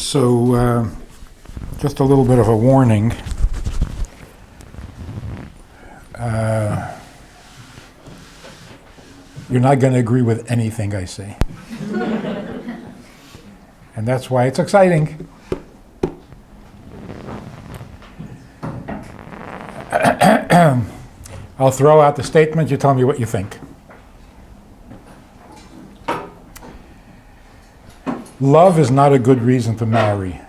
So, just a little bit of a warning. You're not going to agree with anything I say. And that's why it's exciting. I'll throw out the statement, you tell me what you think. Love is not a good reason to marry.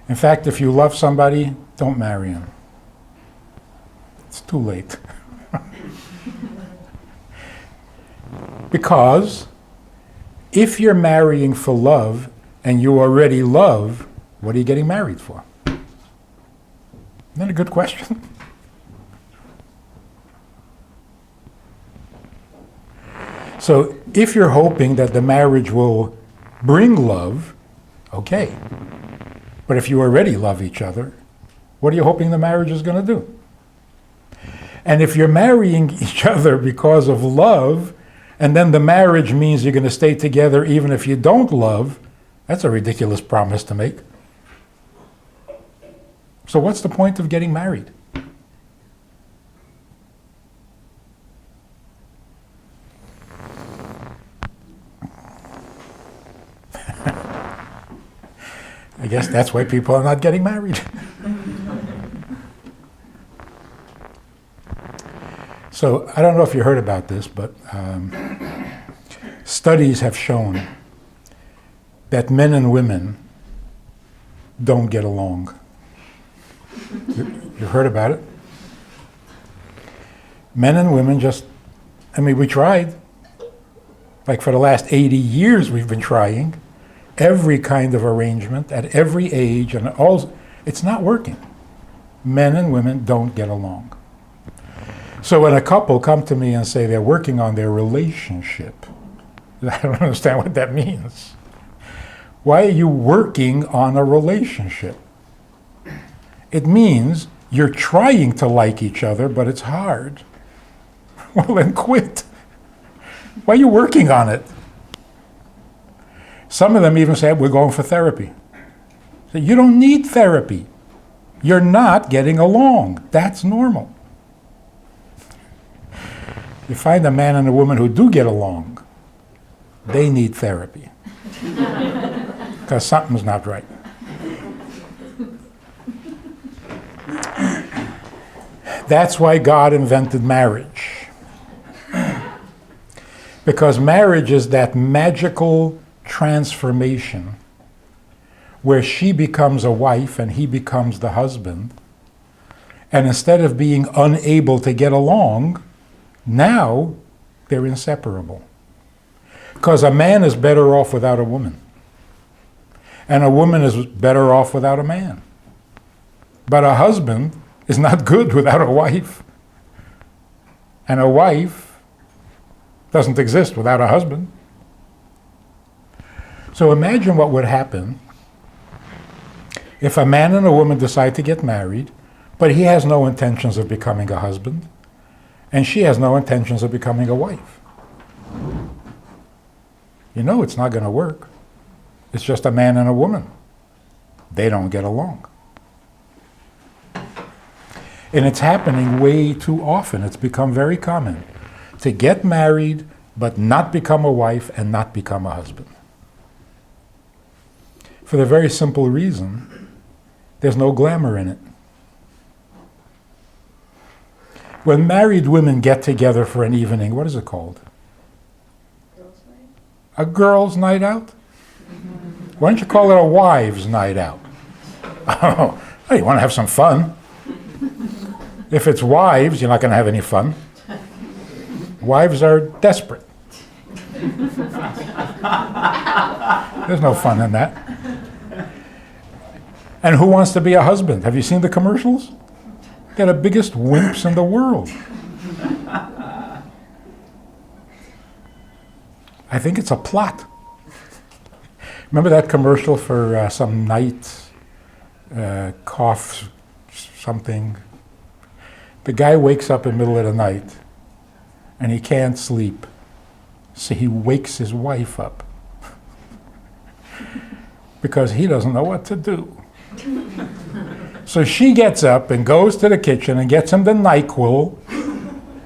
In fact, if you love somebody, don't marry him. It's too late. Because if you're marrying for love and you already love, what are you getting married for? Isn't that a good question? So if you're hoping that the marriage will bring love, okay. But if you already love each other, what are you hoping the marriage is going to do? And if you're marrying each other because of love, and then the marriage means you're going to stay together even if you don't love, that's a ridiculous promise to make. So what's the point of getting married? I guess that's why people are not getting married. So I don't know if you heard about this, but studies have shown that men and women don't get along. You heard about it? Men and women we tried. Like for the last 80 years we've been trying. Every kind of arrangement at every age, and it's not working. Men and women don't get along. So when a couple come to me and say they're working on their relationship, I don't understand what that means. Why are you working on a relationship? It means you're trying to like each other, but it's hard. Well, then quit. Why are you working on it? Some of them even say, we're going for therapy. So you don't need therapy. You're not getting along. That's normal. You find a man and a woman who do get along, they need therapy. Because something's not right. That's why God invented marriage. Because marriage is that magical transformation where she becomes a wife and he becomes the husband, and instead of being unable to get along, now they're inseparable. Because a man is better off without a woman, and a woman is better off without a man. But a husband is not good without a wife, and a wife doesn't exist without a husband. So imagine what would happen if a man and a woman decide to get married, but he has no intentions of becoming a husband, and she has no intentions of becoming a wife. You know it's not going to work. It's just a man and a woman. They don't get along. And it's happening way too often. It's become very common to get married, but not become a wife and not become a husband. For the very simple reason, there's no glamour in it. When married women get together for an evening, what is it called? Girls' night? A girls' night out? Why don't you call it a wives' night out? Oh, you want to have some fun. If it's wives, you're not going to have any fun. Wives are desperate. There's no fun in that. And who wants to be a husband? Have you seen the commercials? They're the biggest wimps in the world. I think it's a plot. Remember that commercial for some night cough something? The guy wakes up in the middle of the night and he can't sleep. So he wakes his wife up. because he doesn't know what to do. So she gets up and goes to the kitchen and gets him the NyQuil,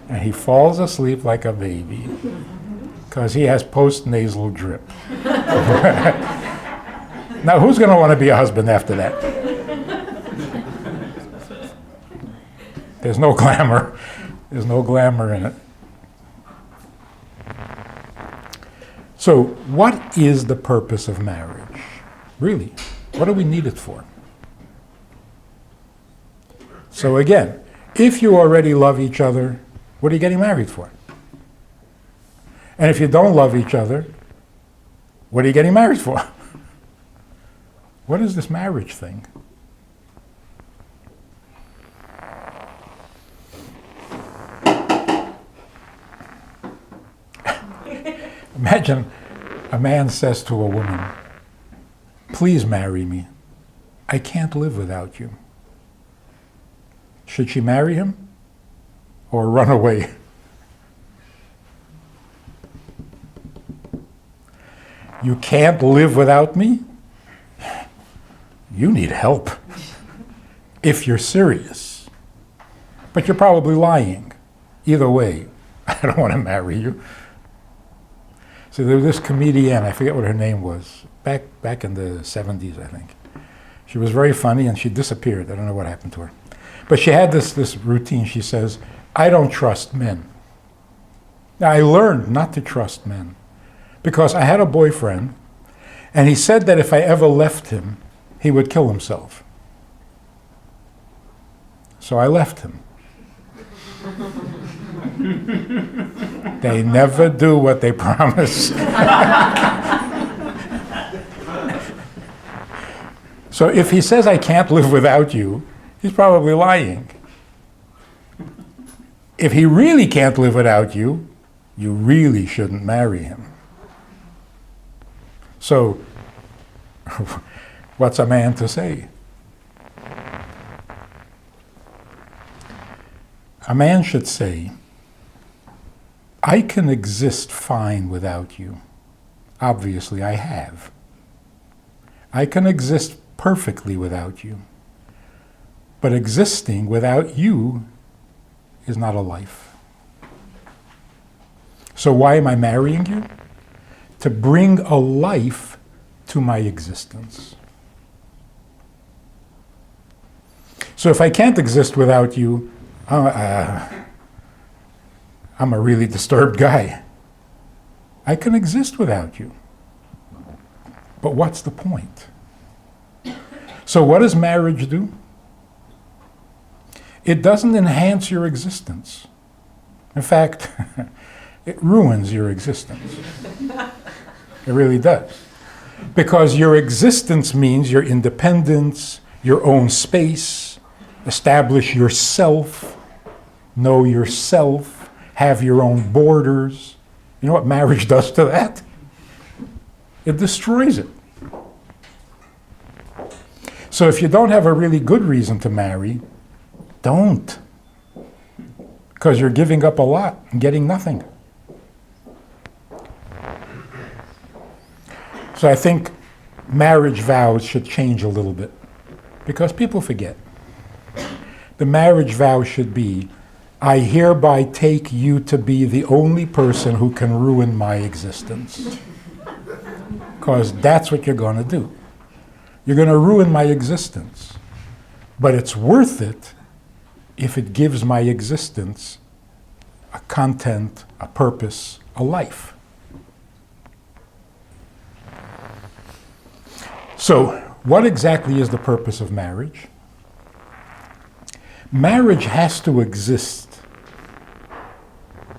and he falls asleep like a baby because he has post-nasal drip. Now, who's going to want to be a husband after that? There's no glamour. There's no glamour in it. So, what is the purpose of marriage? Really, what do we need it for? So again, if you already love each other, what are you getting married for? And if you don't love each other, what are you getting married for? What is this marriage thing? Imagine a man says to a woman, "Please marry me. I can't live without you." Should she marry him or run away? You can't live without me? You need help if you're serious. But you're probably lying. Either way, I don't want to marry you. So there was this comedian, I forget what her name was, back in the 70s, I think. She was very funny and she disappeared. I don't know what happened to her. But she had this routine. She says, "I don't trust men." Now, I learned not to trust men because I had a boyfriend and he said that if I ever left him, he would kill himself. So I left him. They never do what they promise. So if he says, "I can't live without you," he's probably lying. If he really can't live without you, you really shouldn't marry him. So, what's a man to say? A man should say, "I can exist fine without you. Obviously, I have. I can exist perfectly without you. But existing without you is not a life. So why am I marrying you? To bring a life to my existence. So if I can't exist without you, I'm a really disturbed guy. I can exist without you. But what's the point? So what does marriage do? It doesn't enhance your existence. In fact, it ruins your existence. It really does. Because your existence means your independence, your own space, establish yourself, know yourself, have your own borders. You know what marriage does to that? It destroys it. So if you don't have a really good reason to marry, don't. Because you're giving up a lot and getting nothing. So I think marriage vows should change a little bit because people forget. The marriage vow should be, "I hereby take you to be the only person who can ruin my existence." Because that's what you're going to do. You're going to ruin my existence. But it's worth it if it gives my existence a content, a purpose, a life. So, what exactly is the purpose of marriage? Marriage has to exist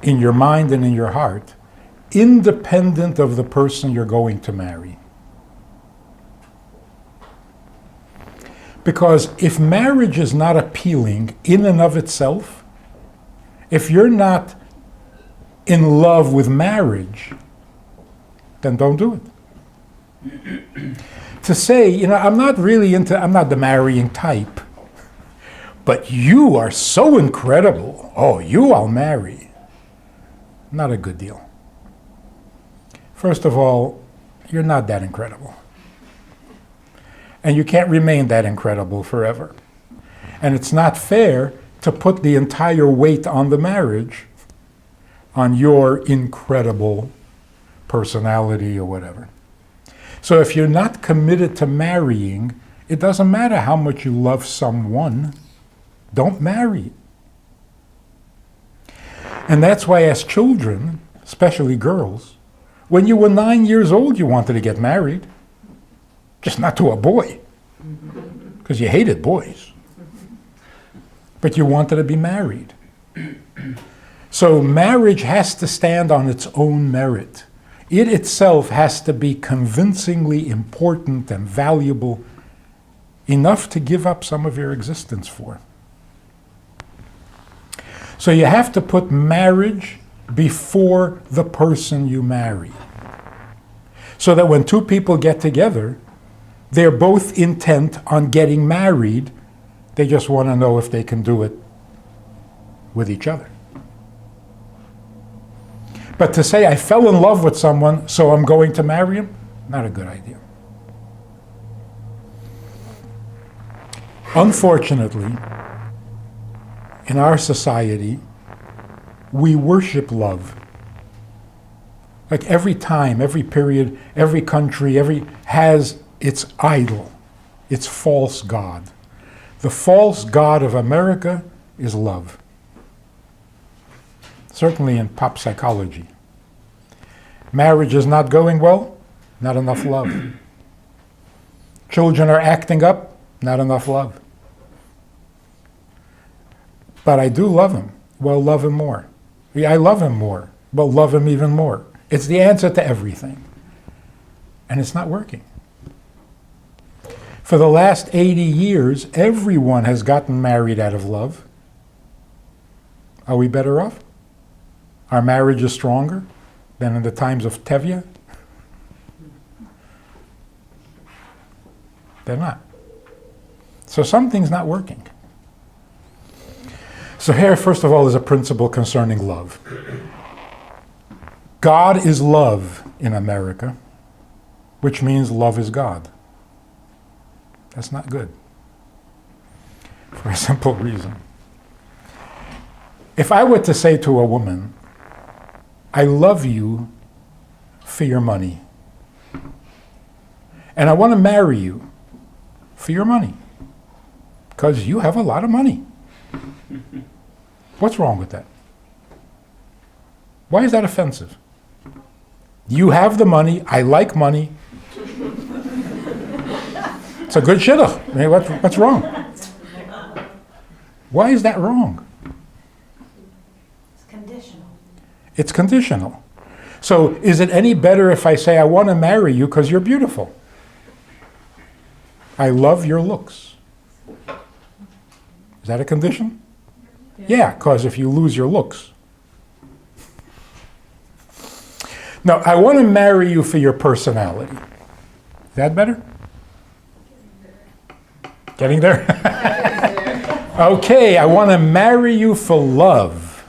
in your mind and in your heart, independent of the person you're going to marry. Because if marriage is not appealing in and of itself, if you're not in love with marriage, then don't do it. To say, I'm not the marrying type, but you are so incredible. Oh, you I'll marry. Not a good deal. First of all, you're not that incredible. And you can't remain that incredible forever. And it's not fair to put the entire weight on the marriage on your incredible personality or whatever. So if you're not committed to marrying, it doesn't matter how much you love someone, don't marry. And that's why as children, especially girls, when you were 9 years old, you wanted to get married. Just not to a boy, because you hated boys. But you wanted to be married. So marriage has to stand on its own merit. It itself has to be convincingly important and valuable enough to give up some of your existence for. So you have to put marriage before the person you marry. So that when two people get together, they're both intent on getting married. They just want to know if they can do it with each other. But to say, I fell in love with someone, so I'm going to marry him, not a good idea. Unfortunately, in our society, we worship love. Like every time, every period, every country, has its idol, its false god. The false god of America is love. Certainly in pop psychology. Marriage is not going well, not enough love. Children are acting up, not enough love. But I do love him. Well, love him more. Yeah, I love him more. Well, love him even more. It's the answer to everything. And it's not working. For the last 80 years, everyone has gotten married out of love. Are we better off? Our marriage is stronger than in the times of Tevye? They're not. So something's not working. So here, first of all, is a principle concerning love. God is love in America, which means love is God. That's not good. For a simple reason. If I were to say to a woman, I love you for your money, and I want to marry you for your money, because you have a lot of money. What's wrong with that? Why is that offensive? You have the money, I like money. It's a good shidduch. I mean, what's wrong? Why is that wrong? It's conditional. It's conditional. So is it any better if I say, I want to marry you because you're beautiful? I love your looks. Is that a condition? Yeah, because if you lose your looks. No, I want to marry you for your personality. Is that better? Getting there? Okay, I want to marry you for love.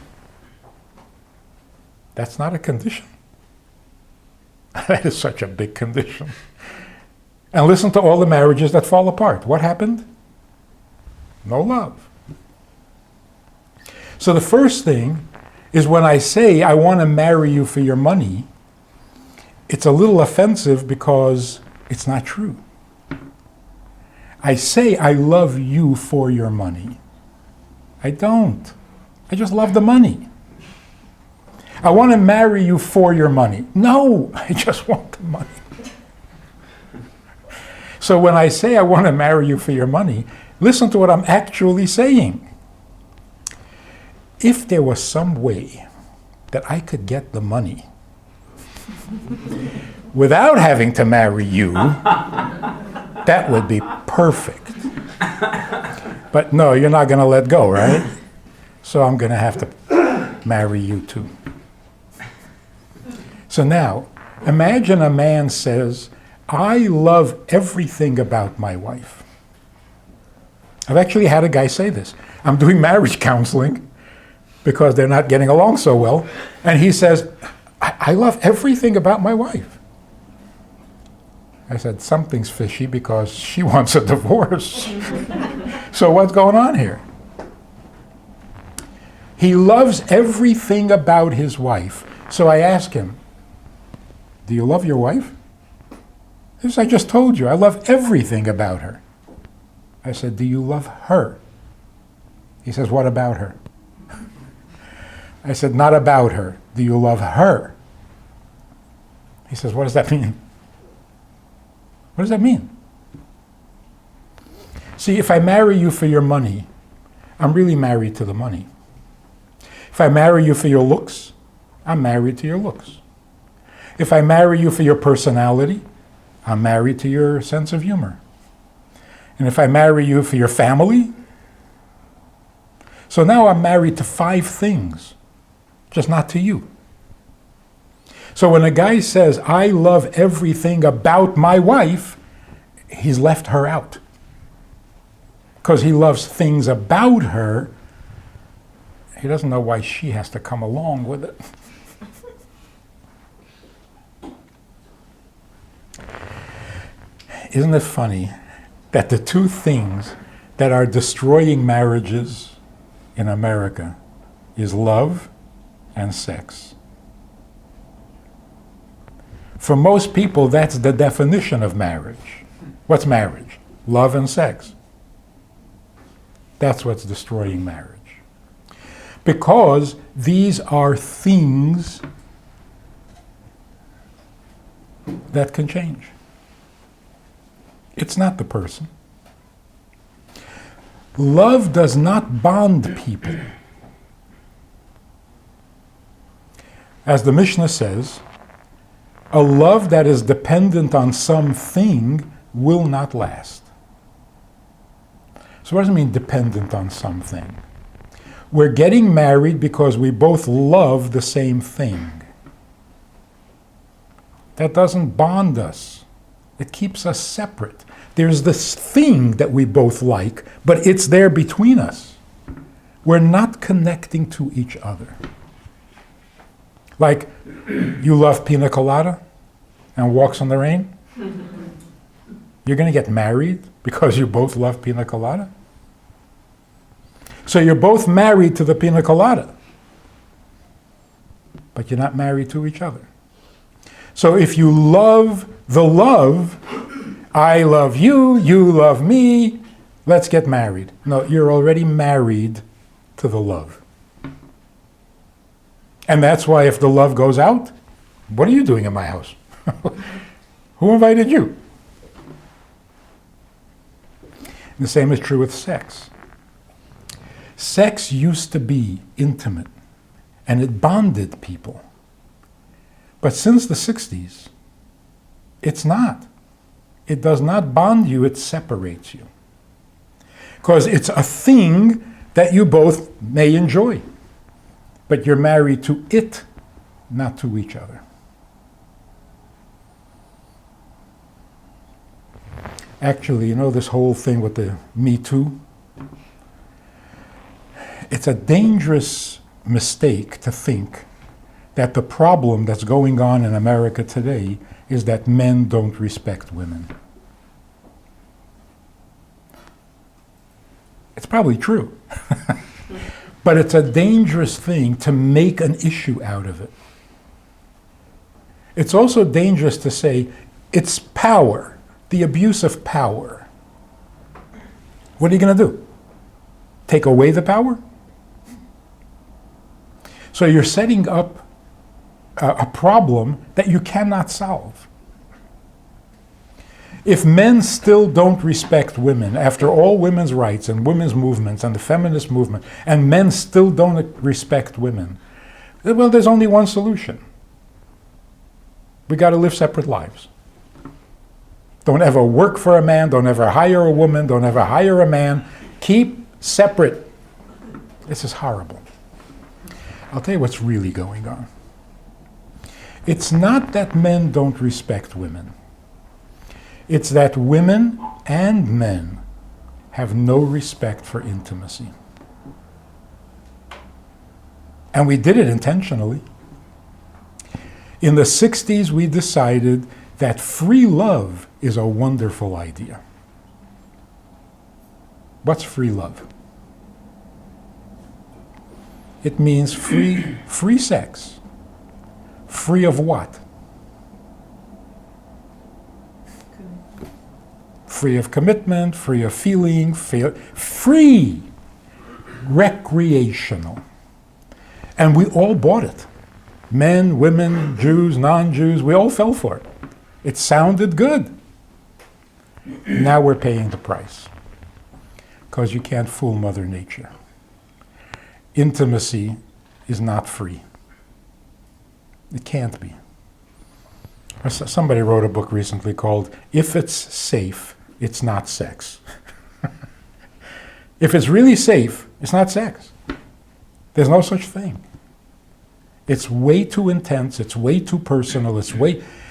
That's not a condition. That is such a big condition. And listen to all the marriages that fall apart. What happened? No love. So the first thing is when I say I want to marry you for your money, it's a little offensive because it's not true. I say I love you for your money. I don't. I just love the money. I want to marry you for your money. No, I just want the money. So when I say I want to marry you for your money, listen to what I'm actually saying. If there was some way that I could get the money without having to marry you, that would be perfect. But no, you're not going to let go, right? So I'm going to have to marry you too. So now, imagine a man says, I love everything about my wife. I've actually had a guy say this. I'm doing marriage counseling because they're not getting along so well. And he says, I love everything about my wife. I said, something's fishy because she wants a divorce. So what's going on here? He loves everything about his wife. So I ask him, do you love your wife? He says, I just told you, I love everything about her. I said, do you love her? He says, what about her? I said, not about her. Do you love her? He says, what does that mean? What does that mean? See, if I marry you for your money, I'm really married to the money. If I marry you for your looks, I'm married to your looks. If I marry you for your personality, I'm married to your sense of humor. And if I marry you for your family, so now I'm married to 5 things, just not to you. So when a guy says, I love everything about my wife, he's left her out. Because he loves things about her, he doesn't know why she has to come along with it. Isn't it funny that the 2 things that are destroying marriages in America is love and sex? For most people, that's the definition of marriage. What's marriage? Love and sex. That's what's destroying marriage. Because these are things that can change. It's not the person. Love does not bond people. As the Mishnah says, a love that is dependent on something will not last. So what does it mean, dependent on something? We're getting married because we both love the same thing. That doesn't bond us. It keeps us separate. There's this thing that we both like, but it's there between us. We're not connecting to each other. Like, you love pina colada and walks in the rain? You're going to get married because you both love pina colada? So you're both married to the pina colada, but you're not married to each other. So if you love the love, I love you, you love me, let's get married. No, you're already married to the love. And that's why if the love goes out, what are you doing in my house? Who invited you? The same is true with sex. Sex used to be intimate, and it bonded people. But since the 60s, it's not. It does not bond you, it separates you. Because it's a thing that you both may enjoy. But you're married to it, not to each other. Actually, you know this whole thing with the Me Too? It's a dangerous mistake to think that the problem that's going on in America today is that men don't respect women. It's probably true. But it's a dangerous thing to make an issue out of it. It's also dangerous to say it's power, the abuse of power. What are you going to do? Take away the power? So you're setting up a problem that you cannot solve. If men still don't respect women, after all women's rights and women's movements and the feminist movement, and men still don't respect women, well, there's only one solution. We got to live separate lives. Don't ever work for a man, don't ever hire a woman, don't ever hire a man. Keep separate. This is horrible. I'll tell you what's really going on. It's not that men don't respect women. It's that women and men have no respect for intimacy. And we did it intentionally. In the 60s, we decided that free love is a wonderful idea. What's free love? It means free sex. Free of what? Free of commitment, free of feeling, free, recreational. And we all bought it. Men, women, Jews, non-Jews, we all fell for it. It sounded good. Now we're paying the price. Because you can't fool Mother Nature. Intimacy is not free. It can't be. Somebody wrote a book recently called If It's Safe, It's Not Sex. If it's really safe, it's not sex. There's no such thing. It's way too intense, it's way too personal,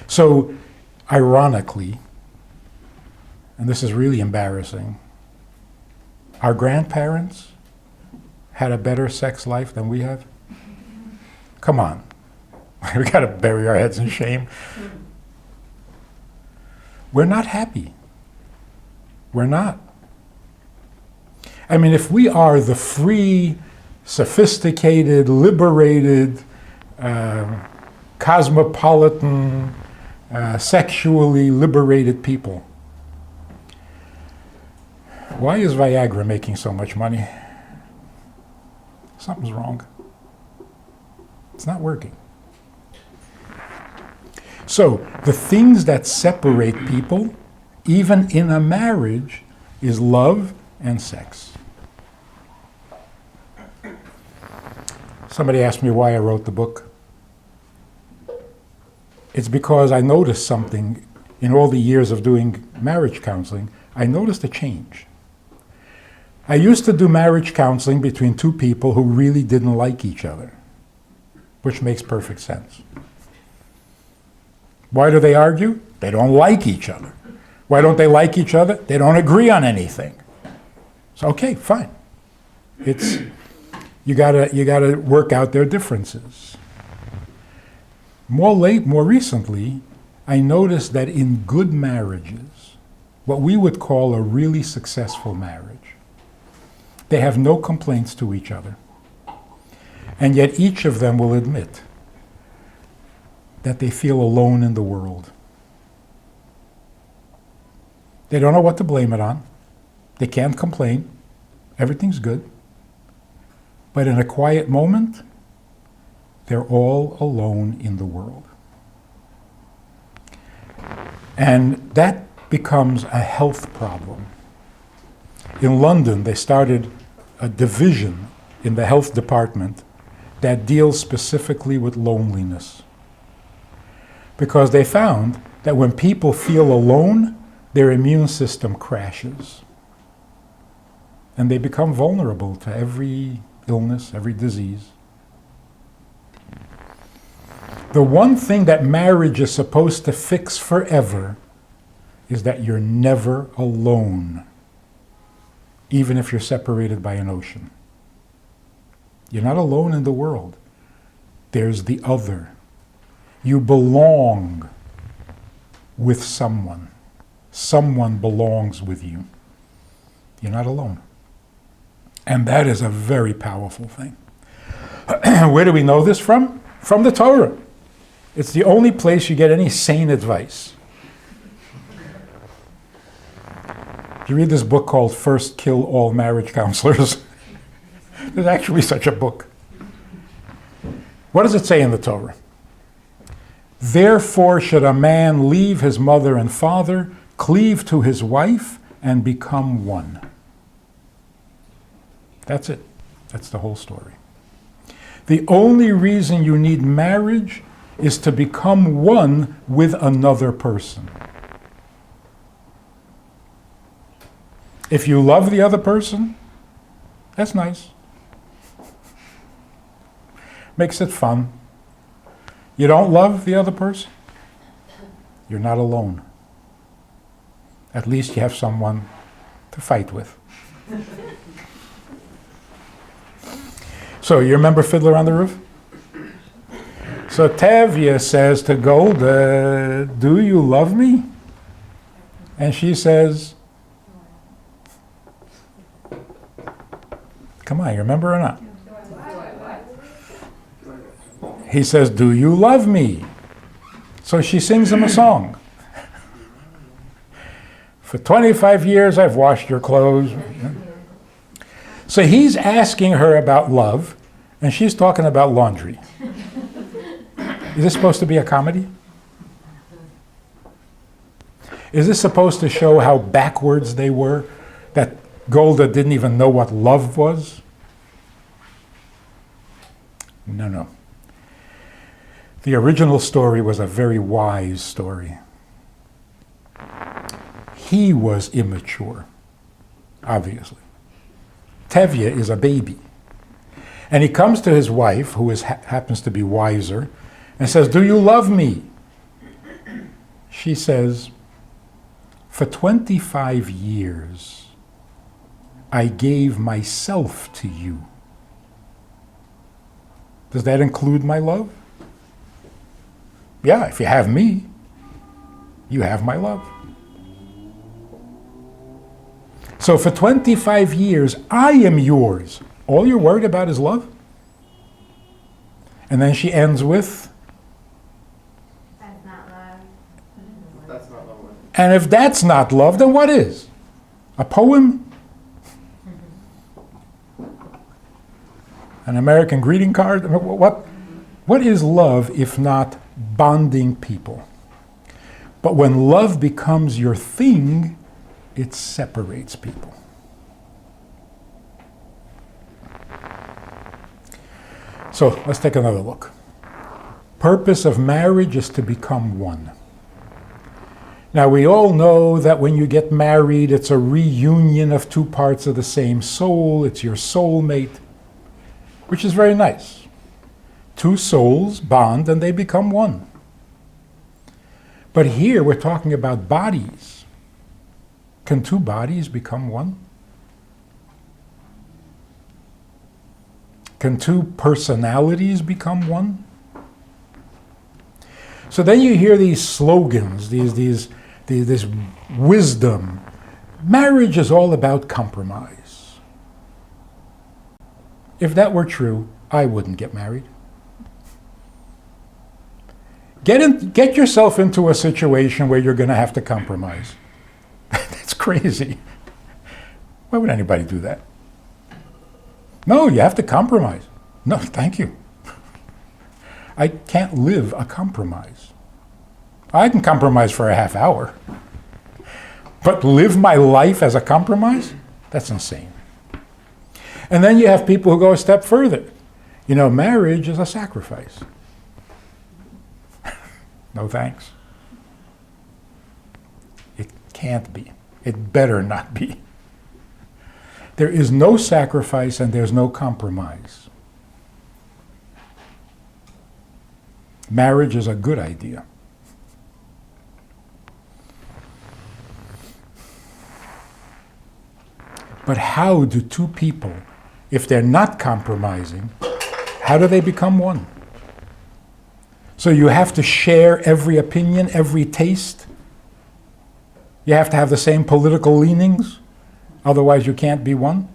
So, ironically, and this is really embarrassing, our grandparents had a better sex life than we have? Come on. We gotta bury our heads in shame. We're not happy. We're not. I mean, if we are the free, sophisticated, liberated, cosmopolitan, sexually liberated people, why is Viagra making so much money? Something's wrong. It's not working. So, the things that separate people, even in a marriage, is love and sex. Somebody asked me why I wrote the book. It's because I noticed something in all the years of doing marriage counseling. I noticed a change. I used to do marriage counseling between two people who really didn't like each other, which makes perfect sense. Why do they argue? They don't like each other. Why don't they like each other? They don't agree on anything. So, okay, fine. You gotta work out their differences. More recently, I noticed that in good marriages, what we would call a really successful marriage, they have no complaints to each other. And yet each of them will admit that they feel alone in the world. They don't know what to blame it on. They can't complain. Everything's good. But in a quiet moment, they're all alone in the world. And that becomes a health problem. In London, they started a division in the health department that deals specifically with loneliness. Because they found that when people feel alone, their immune system crashes. And they become vulnerable to every illness, every disease. The one thing that marriage is supposed to fix forever is that you're never alone, even if you're separated by an ocean. You're not alone in the world. There's the other. You belong with someone. Someone belongs with you. You're not alone. And that is a very powerful thing. Where do we know this from? From the Torah. It's the only place you get any sane advice. You read this book called First Kill All Marriage Counselors. There's actually such a book. What does it say in the Torah? Therefore should a man leave his mother and father, cleave to his wife, and become one. That's it. That's the whole story. The only reason you need marriage is to become one with another person. If you love the other person, that's nice. Makes it fun. You don't love the other person, you're not alone. At least you have someone to fight with. So you remember Fiddler on the Roof? So Tevye says to Golda, do you love me? And she says, come on, you remember or not? He says, do you love me? So she sings him a song. For 25 years, I've washed your clothes. So he's asking her about love, and she's talking about laundry. Is this supposed to be a comedy? Is this supposed to show how backwards they were? That Golda didn't even know what love was? No, no. The original story was a very wise story. He was immature, obviously. Tevye is a baby. And he comes to his wife, who happens to be wiser, and says, do you love me? She says, for 25 years, I gave myself to you. Does that include my love? Yeah, if you have me, you have my love. So for 25 years, I am yours. All you're worried about is love? And then she ends with, That's not love. That's not love. and if that's not love, then what is? A poem? An American greeting card? I mean, what is love if not bonding people? But when love becomes your thing, it separates people. So let's take another look. Purpose of marriage is to become one. Now we all know that when you get married, it's a reunion of two parts of the same soul. It's your soulmate, which is very nice. Two souls bond and they become one. But here we're talking about bodies. Can two bodies become one? Can two personalities become one? So then you hear these slogans, this wisdom. Marriage is all about compromise. If that were true, I wouldn't get married. Get yourself into a situation where you're going to have to compromise. That's crazy. Why would anybody do that? No, you have to compromise. No, thank you. I can't live a compromise. I can compromise for a half hour. But live my life as a compromise? That's insane. And then you have people who go a step further. You know, marriage is a sacrifice. No thanks. It can't be. It better not be. There is no sacrifice and there's no compromise. Marriage is a good idea. But how do two people, if they're not compromising, how do they become one? So you have to share every opinion, every taste. You have to have the same political leanings, otherwise you can't be one.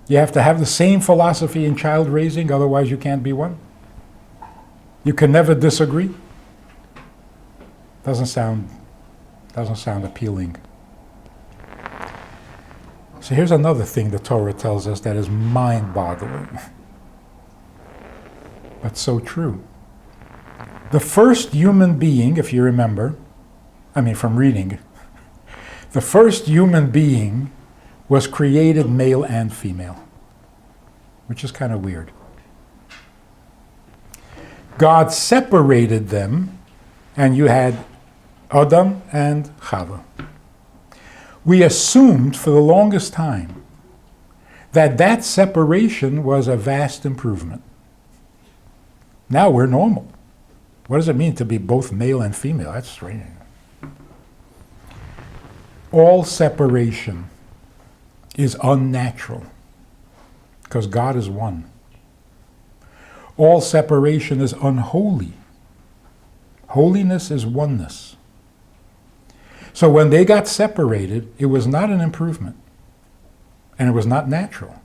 You have to have the same philosophy in child raising, otherwise you can't be one. You can never disagree. Doesn't sound appealing. So here's another thing the Torah tells us that is mind-boggling, but so true. The first human being, if you remember, from reading, the first human being was created male and female, which is kind of weird. God separated them, and you had Adam and Chava. We assumed for the longest time that separation was a vast improvement. Now we're normal. What does it mean to be both male and female? That's strange. All separation is unnatural because God is one. All separation is unholy. Holiness is oneness. So when they got separated, it was not an improvement. And it was not natural.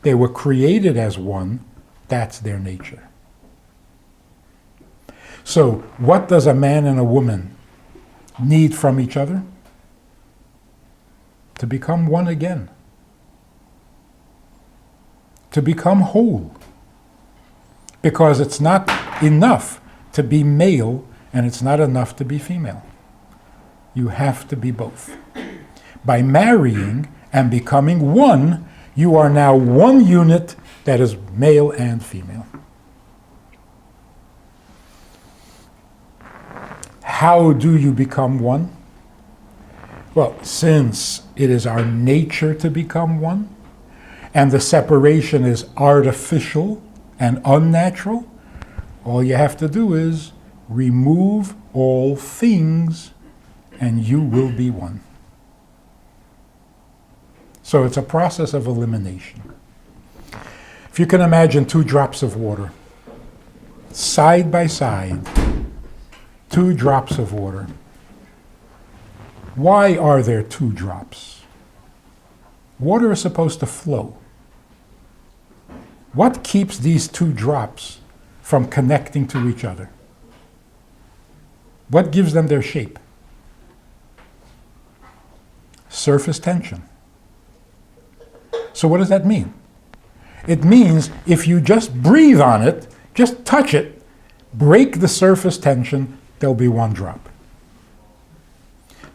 They were created as one. That's their nature. So what does a man and a woman need from each other? To become one again. To become whole. Because it's not enough to be male and it's not enough to be female. You have to be both. By marrying and becoming one, you are now one unit that is male and female. How do you become one? Well, since it is our nature to become one, and the separation is artificial and unnatural, all you have to do is remove all things and you will be one. So it's a process of elimination. If you can imagine 2 drops of water, side by side, 2 drops of water. Why are there 2 drops? Water is supposed to flow. What keeps these 2 drops from connecting to each other? What gives them their shape? Surface tension. So what does that mean? It means if you just breathe on it, just touch it, break the surface tension, there'll be 1 drop.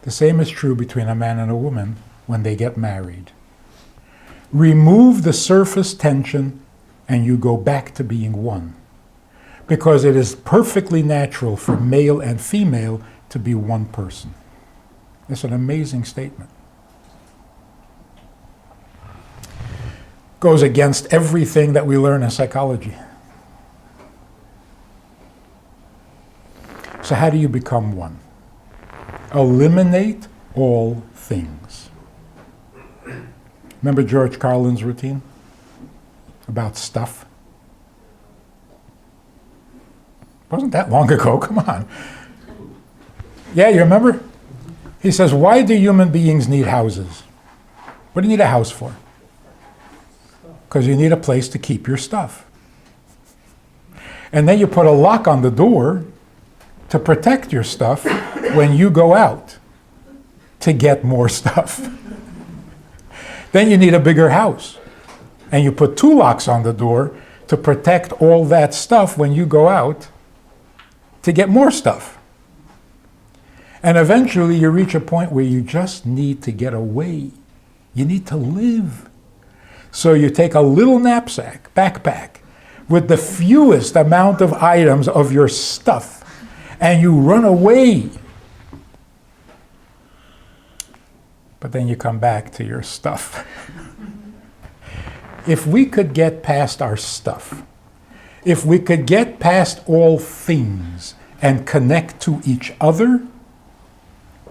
The same is true between a man and a woman when they get married. Remove the surface tension and you go back to being one. Because it is perfectly natural for male and female to be one person. It's an amazing statement. Goes against everything that we learn in psychology. So how do you become one? Eliminate all things. Remember George Carlin's routine about stuff? Wasn't that long ago, come on. Yeah, you remember? He says, why do human beings need houses? What do you need a house for? Because you need a place to keep your stuff. And then you put a lock on the door to protect your stuff when you go out to get more stuff. Then you need a bigger house. And you put 2 locks on the door to protect all that stuff when you go out to get more stuff. And eventually you reach a point where you just need to get away. You need to live. So you take a little knapsack, backpack, with the fewest amount of items of your stuff, and you run away. But then you come back to your stuff. If we could get past our stuff, if we could get past all things and connect to each other,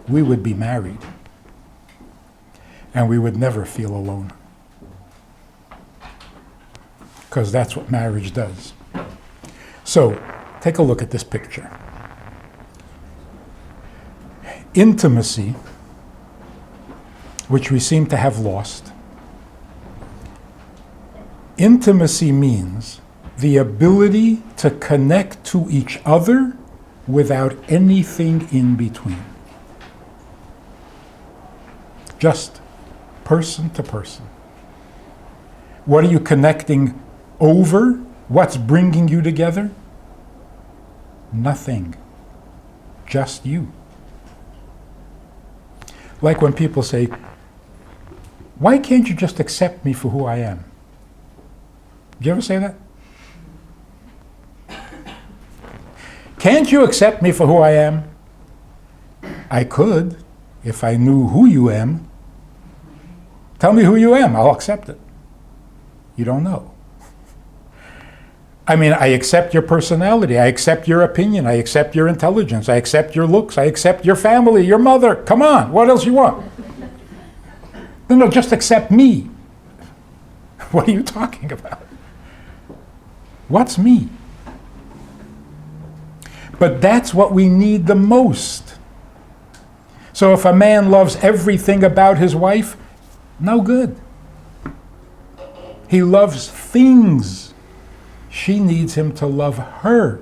we would be married. And we would never feel alone. Because that's what marriage does. So, take a look at this picture. Intimacy, which we seem to have lost. Intimacy means the ability to connect to each other without anything in between. Just person to person. What are you connecting over? What's bringing you together? Nothing. Just you. Like when people say, why can't you just accept me for who I am? Did you ever say that? Can't you accept me for who I am? I could, if I knew who you am. Tell me who you am, I'll accept it. You don't know. I mean, I accept your personality, I accept your opinion, I accept your intelligence, I accept your looks, I accept your family, your mother. Come on, what else you want? No, just accept me. What are you talking about? What's me? But that's what we need the most. So if a man loves everything about his wife, no good. He loves things. She needs him to love her.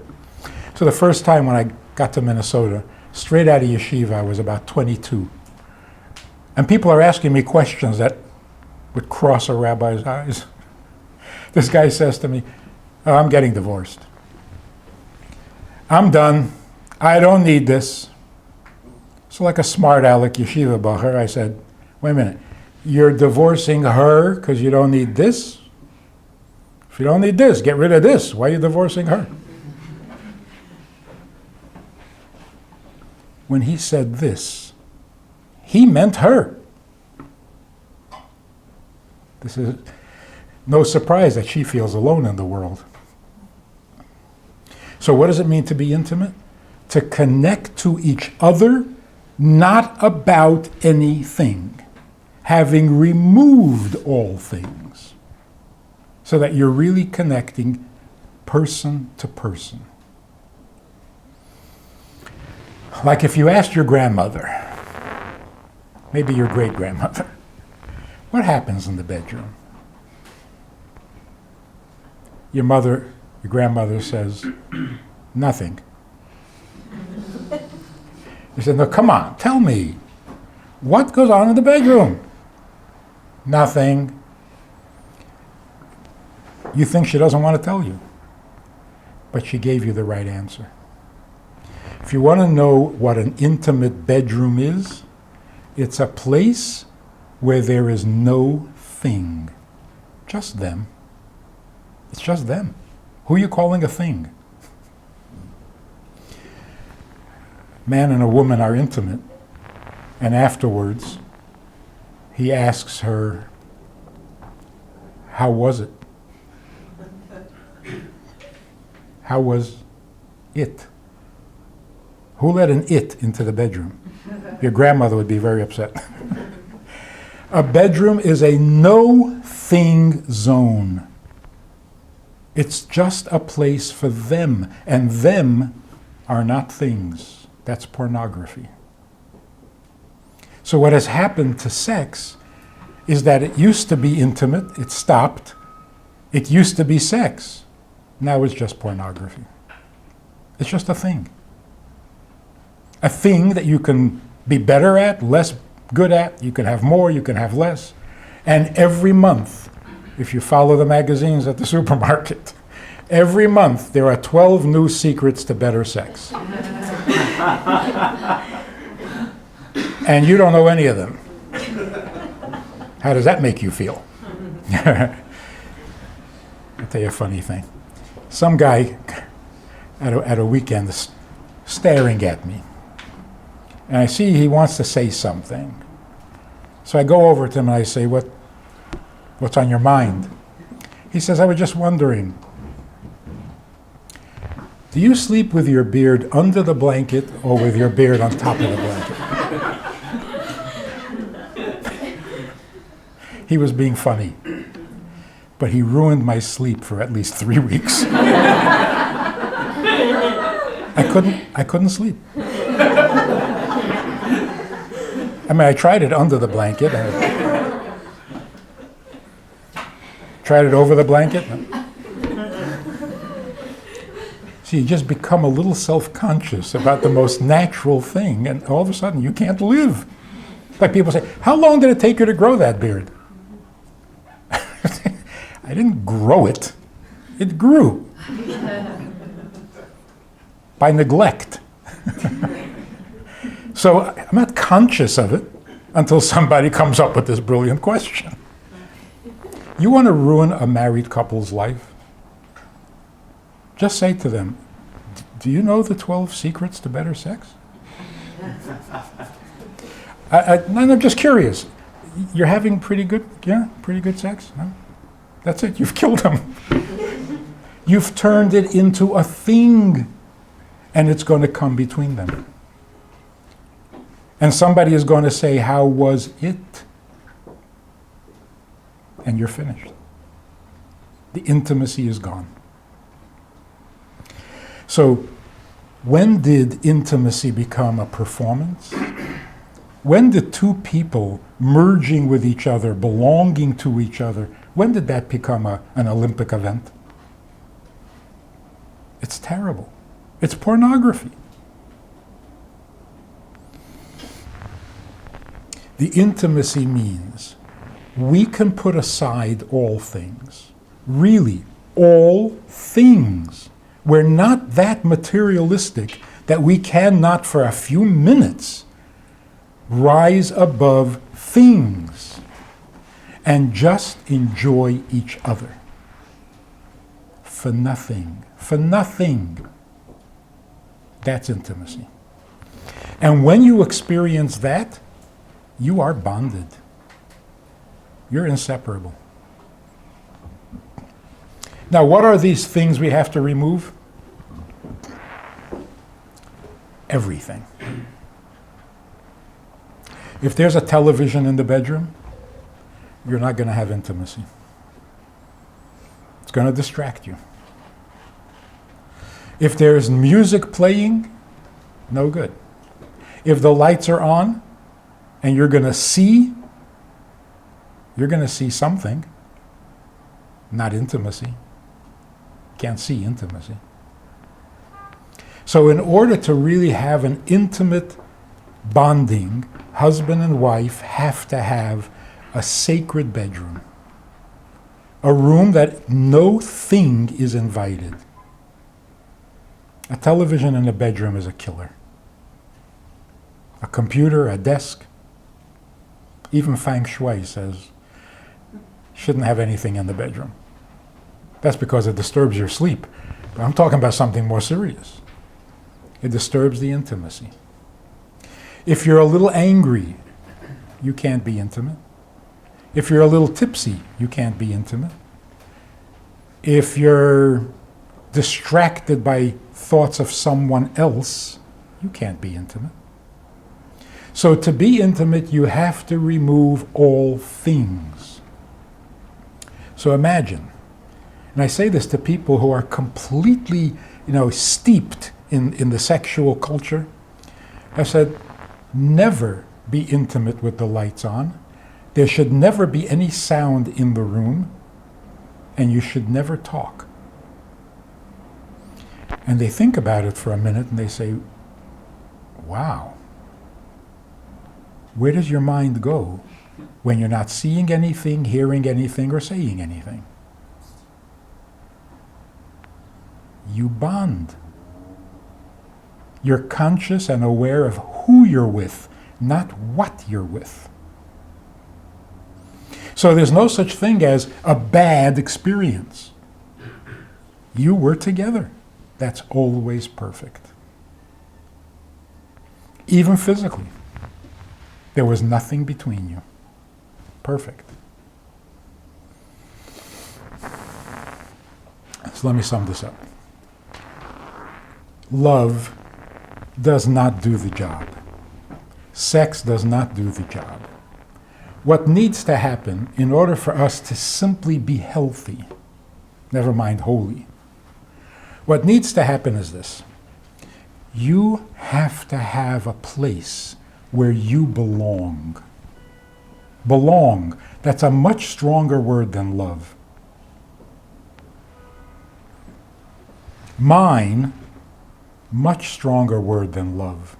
So the first time when I got to Minnesota, straight out of yeshiva, I was about 22. And people are asking me questions that would cross a rabbi's eyes. This guy says to me, "Oh, I'm getting divorced. I'm done. I don't need this." So like a smart aleck yeshiva bacher, I said, "Wait a minute. You're divorcing her because you don't need this? If you don't need this, get rid of this. Why are you divorcing her?" When he said this, he meant her. This is no surprise that she feels alone in the world. So what does it mean to be intimate? To connect to each other, not about anything, having removed all things, so that you're really connecting person to person. Like if you asked your grandmother, maybe your great-grandmother, what happens in the bedroom? Your grandmother says, nothing. You said, no, come on, tell me. What goes on in the bedroom? Nothing. You think she doesn't want to tell you, but she gave you the right answer. If you want to know what an intimate bedroom is, it's a place where there is no thing, just them. It's just them. Who are you calling a thing? Man and a woman are intimate, and afterwards, he asks her, how was it? How was it? Who let an it into the bedroom? Your grandmother would be very upset. A bedroom is a no-thing zone. It's just a place for them, and them are not things. That's pornography. So what has happened to sex is that it used to be intimate, it stopped. It used to be sex. Now it's just pornography. It's just a thing. A thing that you can be better at, less good at, you can have more, you can have less. And every month, if you follow the magazines at the supermarket, every month there are 12 new secrets to better sex. And you don't know any of them. How does that make you feel? I'll tell you a funny thing. Some guy at a weekend is staring at me. And I see he wants to say something. So I go over to him and I say, what's on your mind? He says, I was just wondering, do you sleep with your beard under the blanket or with your beard on top of the blanket? He was being funny, but he ruined my sleep for at least 3 weeks. I couldn't sleep. I mean, I tried it under the blanket. I tried it over the blanket. See, you just become a little self-conscious about the most natural thing, and all of a sudden you can't live. Like people say, how long did it take you to grow that beard? I didn't grow it. It grew. By neglect. So I'm not conscious of it until somebody comes up with this brilliant question. You want to ruin a married couple's life? Just say to them, do you know the 12 secrets to better sex? I'm just curious. You're having pretty good sex? No? That's it, you've killed them. You've turned it into a thing, and it's going to come between them. And somebody is going to say, how was it? And you're finished. The intimacy is gone. So, when did intimacy become a performance? When did two people merging with each other, belonging to each other, when did that become an Olympic event? It's terrible. It's pornography. The intimacy means we can put aside all things. Really, all things. We're not that materialistic that we cannot, for a few minutes, rise above things and just enjoy each other. For nothing. For nothing. That's intimacy. And when you experience that, you are bonded. You're inseparable. Now, what are these things we have to remove? Everything. If there's a television in the bedroom, you're not going to have intimacy. It's going to distract you. If there's music playing, no good. If the lights are on and you're going to see something, not intimacy. Can't see intimacy. So in order to really have an intimate bonding, husband and wife have to have a sacred bedroom. A room that no thing is invited. A television in a bedroom is a killer. A computer, a desk. Even Feng Shui says, shouldn't have anything in the bedroom. That's because it disturbs your sleep. But I'm talking about something more serious. It disturbs the intimacy. If you're a little angry, you can't be intimate. If you're a little tipsy, you can't be intimate. If you're distracted by thoughts of someone else, you can't be intimate. So to be intimate, you have to remove all things. So imagine, and I say this to people who are completely, steeped in the sexual culture. I said, never be intimate with the lights on. There should never be any sound in the room, and you should never talk. And they think about it for a minute and they say, wow, where does your mind go when you're not seeing anything, hearing anything, or saying anything? You bond. You're conscious and aware of who you're with, not what you're with. So there's no such thing as a bad experience. You were together. That's always perfect. Even physically. There was nothing between you. Perfect. So let me sum this up. Love does not do the job. Sex does not do the job. What needs to happen in order for us to simply be healthy, never mind holy, what needs to happen is this. You have to have a place where you belong. Belong. That's a much stronger word than love. Mine, much stronger word than love.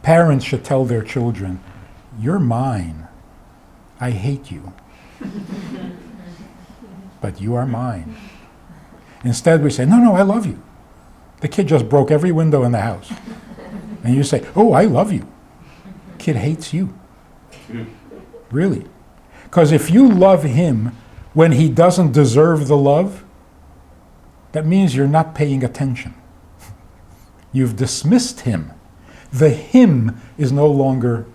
Parents should tell their children, you're mine. I hate you. But you are mine. Instead we say, no, I love you. The kid just broke every window in the house. And you say, oh, I love you. Kid hates you. Really. Because if you love him when he doesn't deserve the love, that means you're not paying attention. You've dismissed him. The him is no longer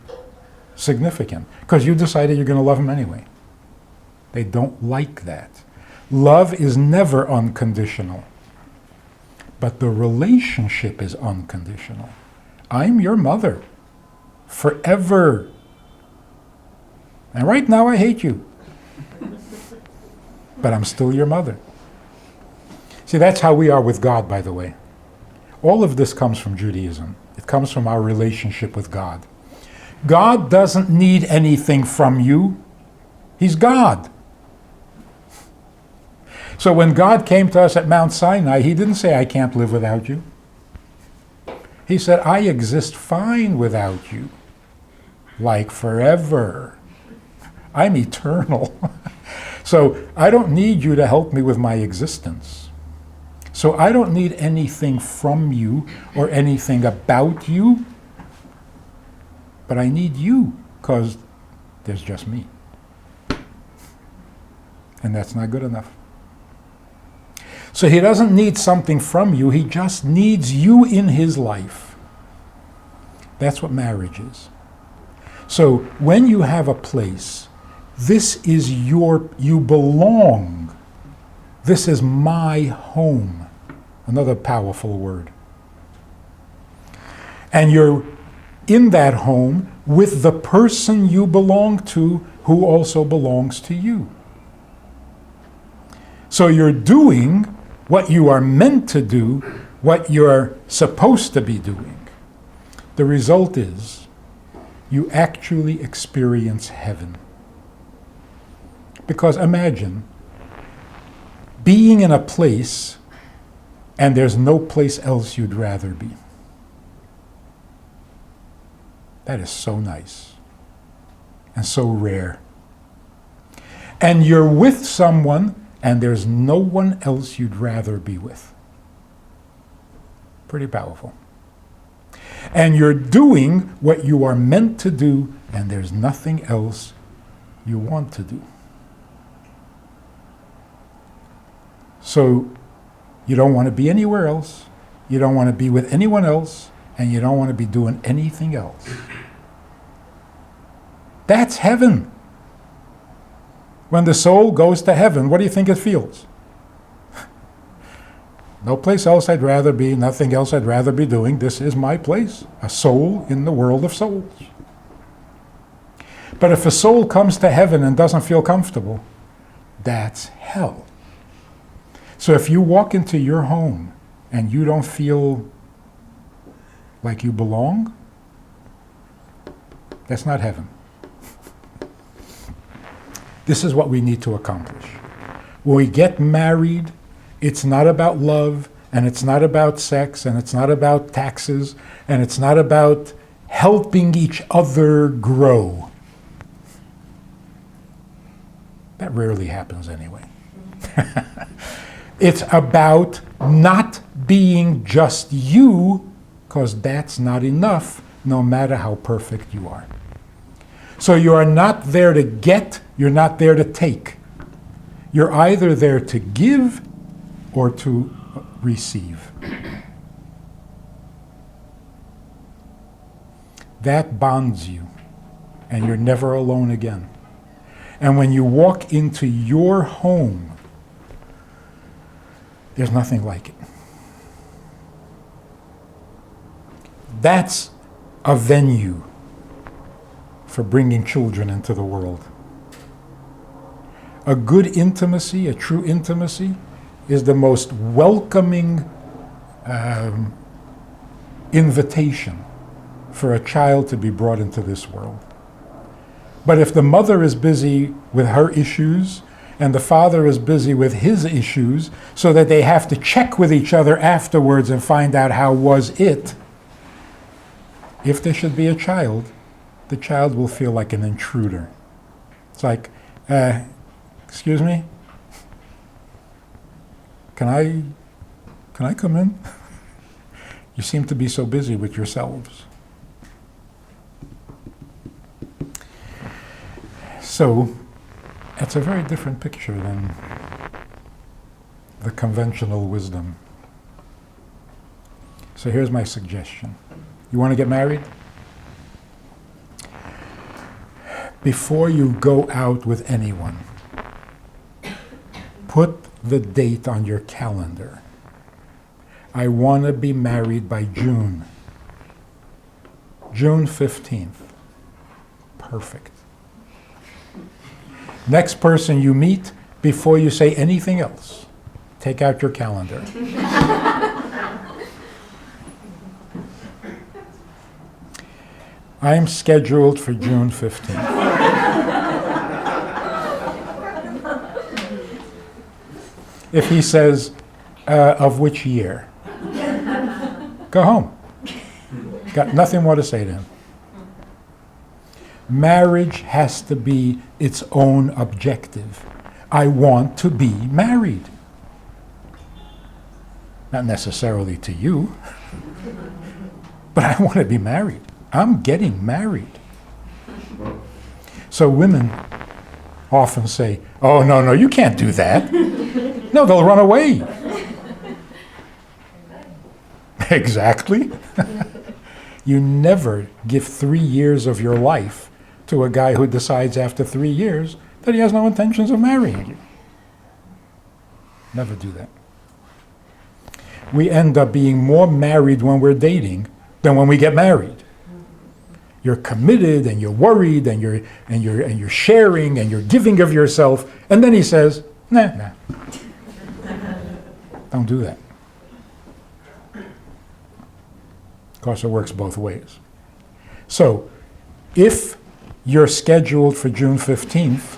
significant because you decided you're going to love him anyway. They don't like that. Love is never unconditional, but the relationship is unconditional. I'm your mother forever. And right now I hate you, but I'm still your mother. See, that's how we are with God, by the way. All of this comes from Judaism. It comes from our relationship with God. God doesn't need anything from you. He's God. So when God came to us at Mount Sinai, he didn't say, I can't live without you. He said, I exist fine without you, like forever. I'm eternal. So I don't need you to help me with my existence. So I don't need anything from you or anything about you, but I need you because there's just me. And that's not good enough. So he doesn't need something from you, he just needs you in his life. That's what marriage is. So when you have a place, this is you belong. This is my home. Another powerful word. And you're in that home with the person you belong to who also belongs to you. So you're doing what you are meant to do, what you're supposed to be doing. The result is you actually experience heaven. Because imagine being in a place and there's no place else you'd rather be. That is so nice and so rare. And you're with someone and there's no one else you'd rather be with. Pretty powerful. And you're doing what you are meant to do, and there's nothing else you want to do. So you don't want to be anywhere else, you don't want to be with anyone else, and you don't want to be doing anything else. That's heaven. When the soul goes to heaven, what do you think it feels? No place else I'd rather be, nothing else I'd rather be doing. This is my place, a soul in the world of souls. But if a soul comes to heaven and doesn't feel comfortable, that's hell. So if you walk into your home and you don't feel like you belong, that's not heaven. This is what we need to accomplish. When we get married, it's not about love, and it's not about sex, and it's not about taxes, and it's not about helping each other grow. That rarely happens anyway. It's about not being just you, because that's not enough, no matter how perfect you are. So you are not there to get, you're not there to take. You're either there to give or to receive. That bonds you, and you're never alone again. And when you walk into your home, there's nothing like it. That's a venue for bringing children into the world. A good intimacy, a true intimacy, is the most welcoming invitation for a child to be brought into this world. But if the mother is busy with her issues and the father is busy with his issues, so that they have to check with each other afterwards and find out how was it, if there should be a child, the child will feel like an intruder. It's like, excuse me? Can I come in? You seem to be so busy with yourselves. So, it's a very different picture than the conventional wisdom. So here's my suggestion. You want to get married? Before you go out with anyone, put the date on your calendar. I want to be married by June. June 15th. Perfect. Next person you meet, before you say anything else, take out your calendar. I'm scheduled for June 15th. If he says, of which year? Go home. Got nothing more to say to him. Marriage has to be its own objective. I want to be married. Not necessarily to you, but I want to be married. I'm getting married. So women often say, oh, no, you can't do that. No, they'll run away. Exactly. You never give 3 years of your life to a guy who decides after 3 years that he has no intentions of marrying you. Never do that. We end up being more married when we're dating than when we get married. You're committed and you're worried and you're sharing and you're giving of yourself, and then he says, nah. Don't do that. Of course, it works both ways. So, if you're scheduled for June 15th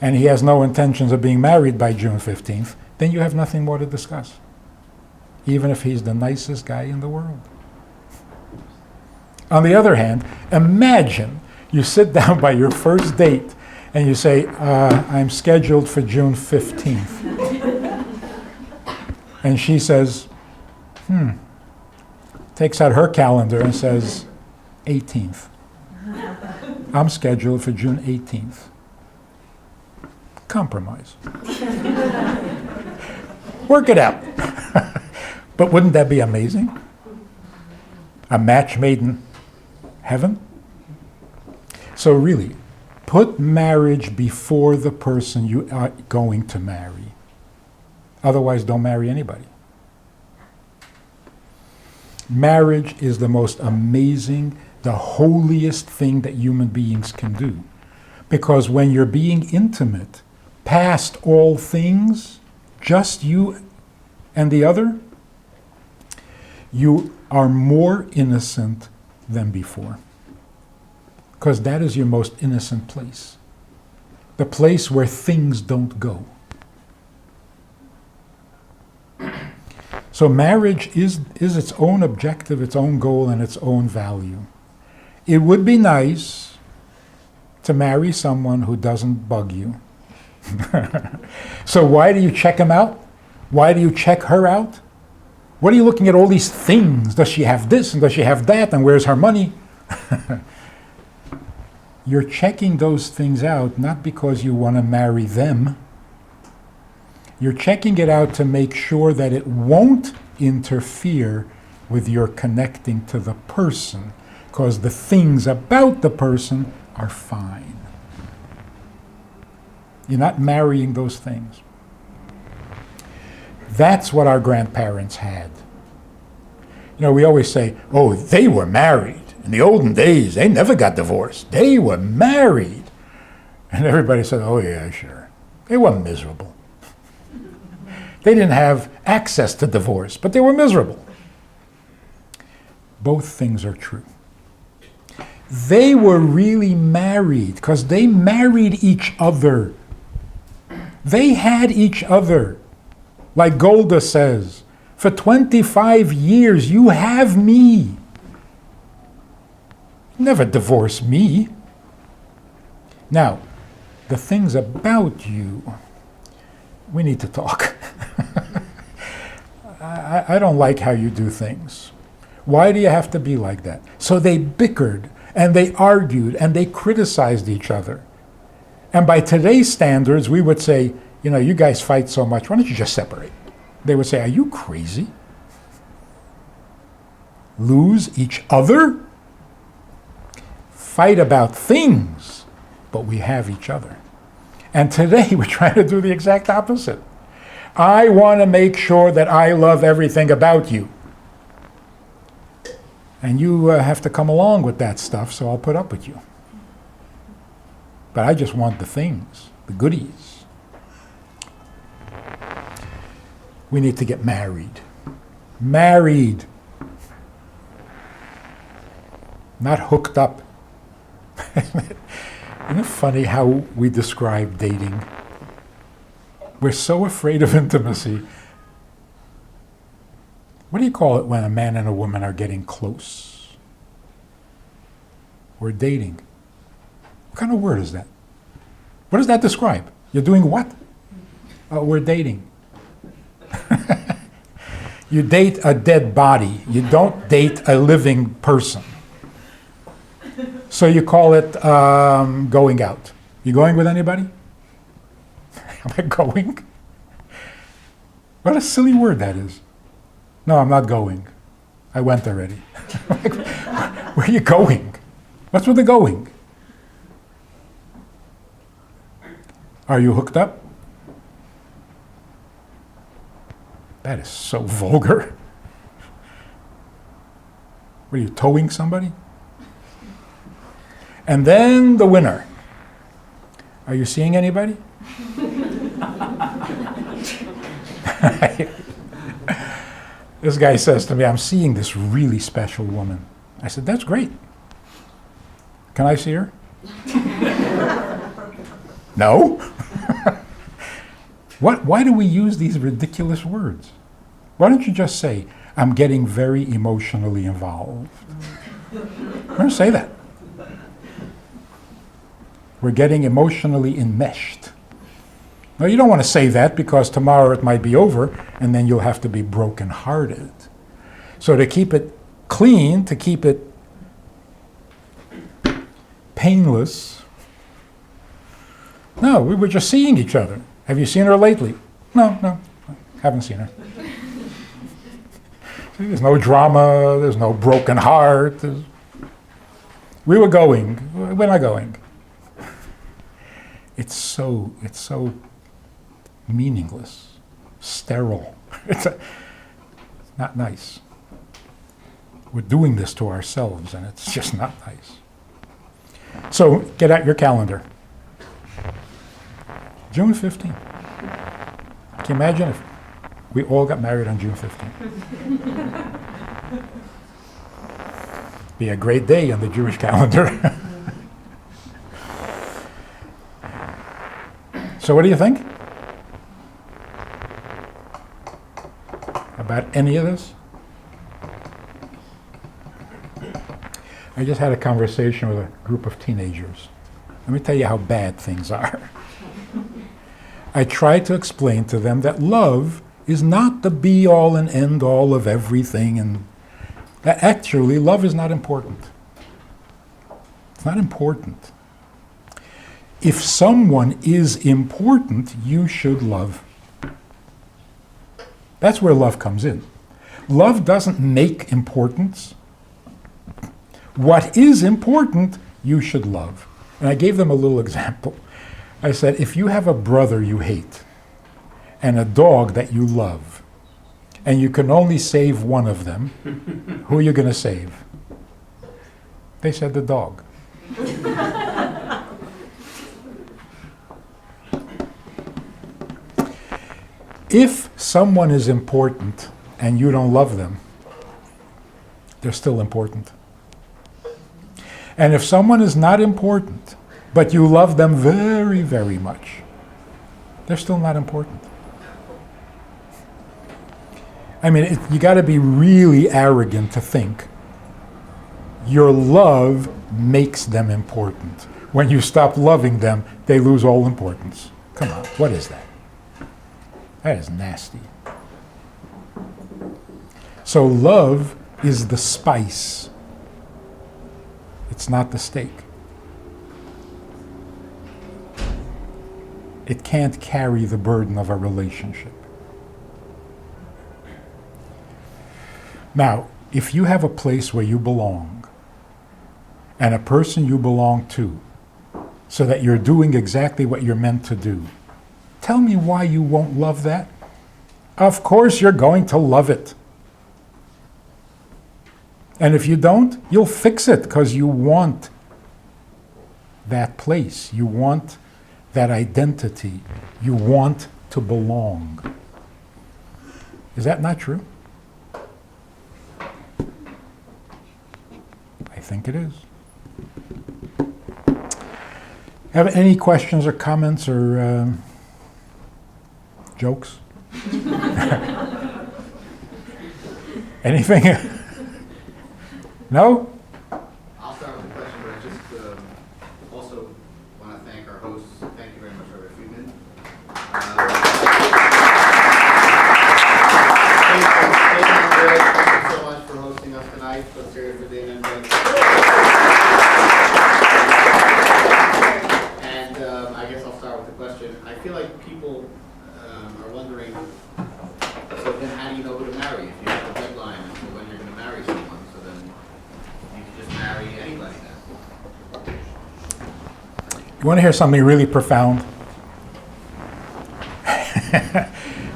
and he has no intentions of being married by June 15th, then you have nothing more to discuss, even if he's the nicest guy in the world. On the other hand, imagine you sit down by your first date and you say, I'm scheduled for June 15th. And she says, takes out her calendar and says, 18th. I'm scheduled for June 18th. Compromise. Work it out. But wouldn't that be amazing? A match made in heaven? So really, put marriage before the person you are going to marry. Otherwise, don't marry anybody. Marriage is the most amazing, the holiest thing that human beings can do. Because when you're being intimate, past all things, just you and the other, you are more innocent than before. Because that is your most innocent place. The place where things don't go. So marriage is its own objective, its own goal, and its own value. It would be nice to marry someone who doesn't bug you. So why do you check him out? Why do you check her out? What are you looking at all these things? Does she have this and does she have that and where's her money? You're checking those things out not because you want to marry them. You're checking it out to make sure that it won't interfere with your connecting to the person, because the things about the person are fine. You're not marrying those things. That's what our grandparents had. You know, we always say, oh, they were married. In the olden days, they never got divorced. They were married. And everybody said, oh yeah, sure. They were miserable. They didn't have access to divorce, but they were miserable. Both things are true. They were really married because they married each other. They had each other. Like Golda says, for 25 years you have me. Never divorce me. Now, the things about you, we need to talk. I don't like how you do things. Why do you have to be like that? So they bickered and they argued and they criticized each other. And by today's standards, we would say, you know, you guys fight so much, why don't you just separate? They would say, are you crazy? Lose each other? Fight about things, but we have each other. And today we're trying to do the exact opposite. I want to make sure that I love everything about you. And you have to come along with that stuff, so I'll put up with you. But I just want the things, the goodies. We need to get married. Married. not hooked up. Isn't it funny how we describe dating? We're so afraid of intimacy. What do you call it when a man and a woman are getting close? We're dating. What kind of word is that? What does that describe? You're doing what? Oh, we're dating. You date a dead body. You don't date a living person. So you call it going out. You going with anybody? Am I going? What a silly word that is. No, I'm not going. I went already. Where are you going? What's with the going? Are you hooked up? That is so vulgar. What are you, towing somebody? And then the winner. Are you seeing anybody? This guy says to me, I'm seeing this really special woman. I said, that's great. Can I see her? No? Why do we use these ridiculous words? Why don't you just say, I'm getting very emotionally involved? We're going to say that. We're getting emotionally enmeshed. No, you don't want to say that because tomorrow it might be over and then you'll have to be brokenhearted. So to keep it clean, to keep it painless, no, we were just seeing each other. Have you seen her lately? No, haven't seen her. See, there's no drama, there's no broken heart. We were going. We're not going. It's so meaningless, sterile. It's not nice. We're doing this to ourselves, and it's just not nice. So get out your calendar. June 15th. Can you imagine if we all got married on June 15th? Be a great day on the Jewish calendar. So what do you think about any of this? I just had a conversation with a group of teenagers. Let me tell you how bad things are. I tried to explain to them that love is not the be-all and end-all of everything, and that actually love is not important. It's not important. If someone is important, you should love. That's where love comes in. Love doesn't make importance. What is important, you should love. And I gave them a little example. I said, if you have a brother you hate and a dog that you love, and you can only save one of them, who are you going to save? They said the dog. If someone is important and you don't love them, they're still important. And if someone is not important, but you love them very, very much, they're still not important. I mean, you got to be really arrogant to think your love makes them important. When you stop loving them, they lose all importance. Come on, what is that? That is nasty. So love is the spice. It's not the steak. It can't carry the burden of a relationship. Now, if you have a place where you belong, and a person you belong to, so that you're doing exactly what you're meant to do, tell me why you won't love that. Of course you're going to love it. And if you don't, you'll fix it because you want that place. You want that identity. You want to belong. Is that not true? I I think it is. Have any questions or comments or jokes? Anything? No? I'll start with a question, but I just also want to thank our hosts. Thank you very much, Reverend Friedman. Thank you so much for hosting us tonight. Let's hear it for Dana and Doug. And I guess I'll start with the question. I feel like people are wondering, so then how do you know who to marry? If you have a deadline as to when you're going to marry someone, so then you can just marry anybody then. You want to hear something really profound?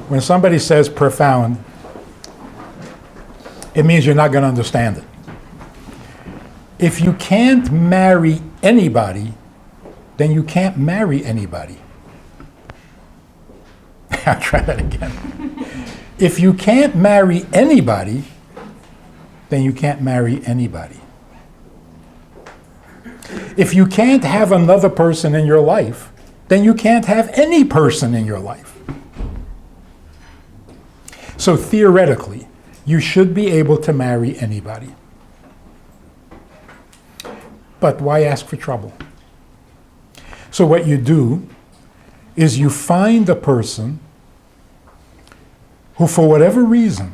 When somebody says profound, it means you're not going to understand it. If you can't marry anybody, then you can't marry anybody. I'll try that again. If you can't marry anybody, then you can't marry anybody. If you can't have another person in your life, then you can't have any person in your life. So theoretically, you should be able to marry anybody. But why ask for trouble? So what you do is you find a person who, for whatever reason,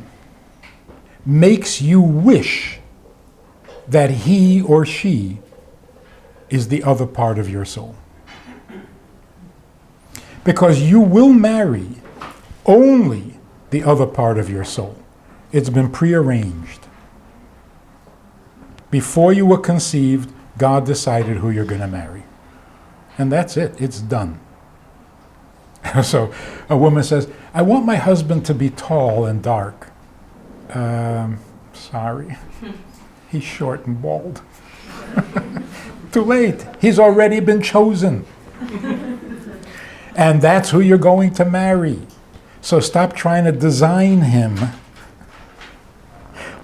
makes you wish that he or she is the other part of your soul. Because you will marry only the other part of your soul. It's been prearranged. Before you were conceived, God decided who you're going to marry. And that's it. It's done. So a woman says, I want my husband to be tall and dark. Sorry. He's short and bald. Too late. He's already been chosen. And that's who you're going to marry. So stop trying to design him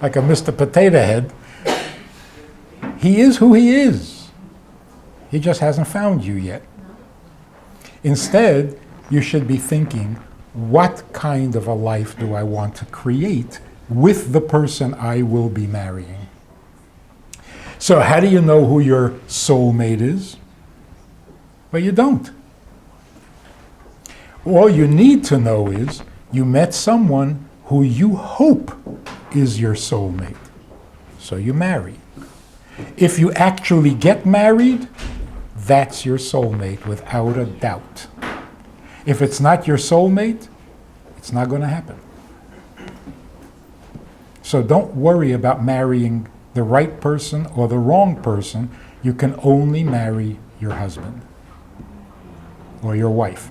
like a Mr. Potato Head. He is who he is. He just hasn't found you yet. Instead, you should be thinking, what kind of a life do I want to create with the person I will be marrying? So how do you know who your soulmate is? Well, you don't. All you need to know is you met someone who you hope is your soulmate. So you marry. If you actually get married, that's your soulmate without a doubt. If it's not your soulmate, it's not going to happen. So don't worry about marrying the right person or the wrong person. You can only marry your husband or your wife.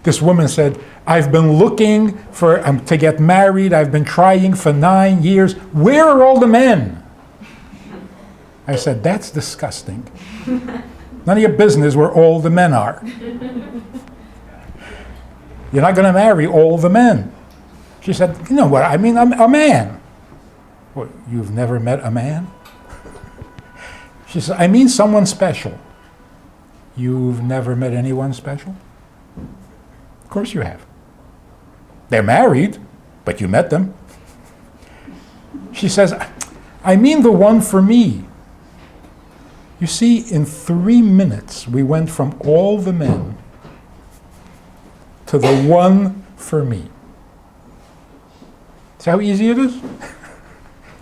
This woman said, I've been looking for to get married. I've been trying for 9 years. Where are all the men? I said, that's disgusting. None of your business where all the men are. You're not going to marry all the men. She said, you know what, I mean, I'm a man. What, you've never met a man? She said, I mean someone special. You've never met anyone special? Of course you have. They're married, but you met them. She says, I mean the one for me. You see, in 3 minutes, we went from all the men to the one for me. See how easy it is? You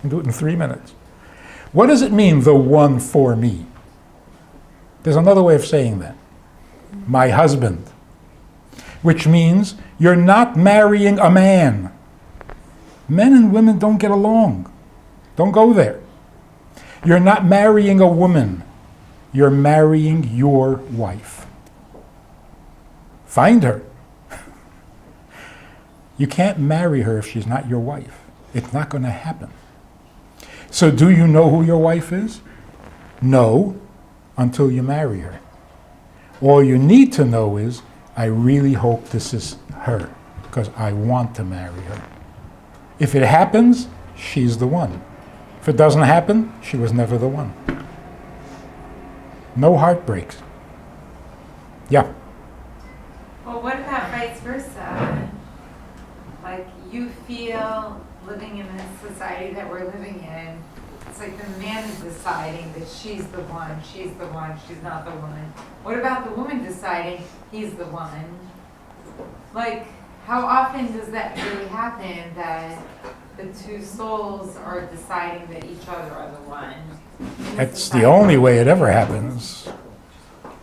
can do it in 3 minutes. What does it mean, the one for me? There's another way of saying that. My husband. Which means you're not marrying a man. Men and women don't get along. Don't go there. You're not marrying a woman. You're marrying your wife. Find her. You can't marry her if she's not your wife. It's not going to happen. So do you know who your wife is? No, until you marry her. All you need to know is, I really hope this is her, because I want to marry her. If it happens, she's the one. If it doesn't happen, she was never the one. No heartbreaks. Yeah. Well, what about vice versa? Like, you feel living in this society that we're living in, it's like the man is deciding that she's the one, she's not the one. What about the woman deciding he's the one? Like, how often does that really happen, that the two souls are deciding that each other are the one? That's the only way it ever happens.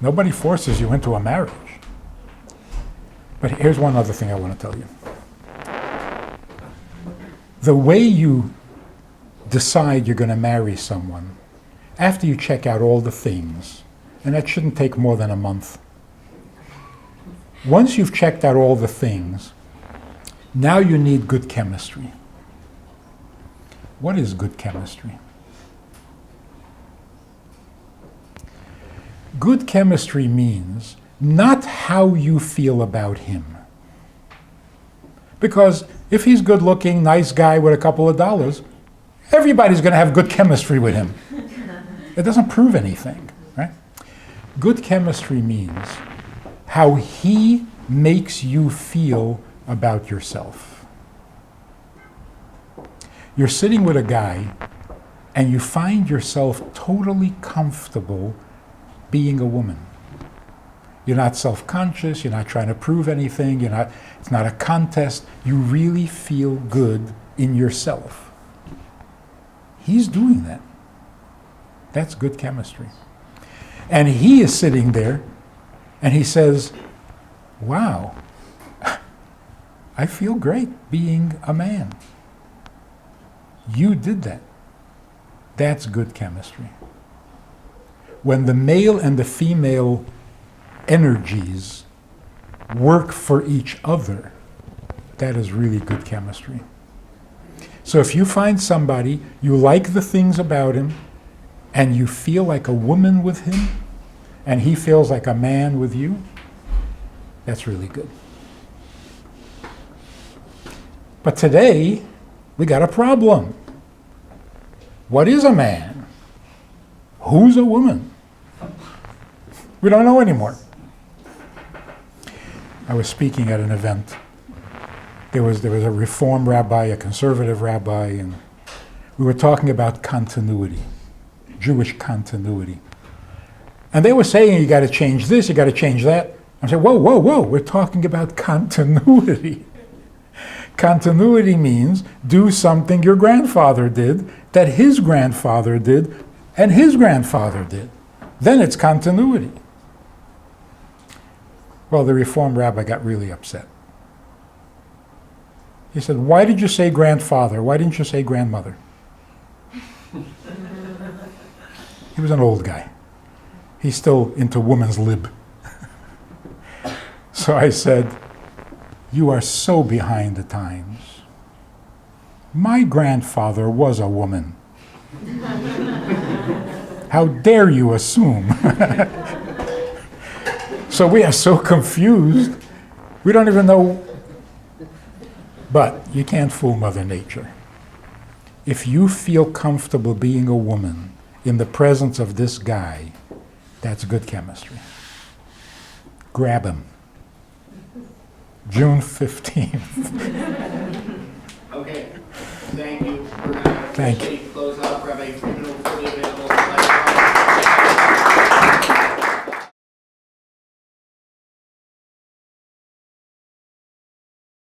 Nobody forces you into a marriage. But here's one other thing I want to tell you. The way you decide you're going to marry someone, after you check out all the things, and that shouldn't take more than a month. Once you've checked out all the things, now you need good chemistry. What is good chemistry? Good chemistry means not how you feel about him. Because if he's good looking, nice guy with a couple of dollars, everybody's going to have good chemistry with him. It doesn't prove anything, right? Good chemistry means how he makes you feel about yourself. You're sitting with a guy and you find yourself totally comfortable being a woman. You're not self-conscious, you're not trying to prove anything, it's not a contest. You really feel good in yourself. He's doing that. That's good chemistry. And he is sitting there and he says, wow, I feel great being a man. You did that. That's good chemistry. When the male and the female energies work for each other, that is really good chemistry. So if you find somebody, you like the things about him, and you feel like a woman with him, and he feels like a man with you, that's really good. But today, we got a problem. What is a man? Who's a woman? We don't know anymore. I was speaking at an event. There was a Reform rabbi, a conservative rabbi, and we were talking about continuity, Jewish continuity. And they were saying, you got to change this, you got to change that. I said, whoa, whoa, whoa, we're talking about continuity. Continuity means do something your grandfather did, that his grandfather did, and his grandfather did. Then it's continuity. Well, the Reform rabbi got really upset. He said, why did you say grandfather? Why didn't you say grandmother? He was an old guy. He's still into woman's lib. So I said, you are so behind the times. My grandfather was a woman. How dare you assume? So we are so confused, we don't even know. But you can't fool Mother Nature. If you feel comfortable being a woman in the presence of this guy, that's good chemistry. Grab him. June 15th. Okay, thank you. We're going to Thank you. close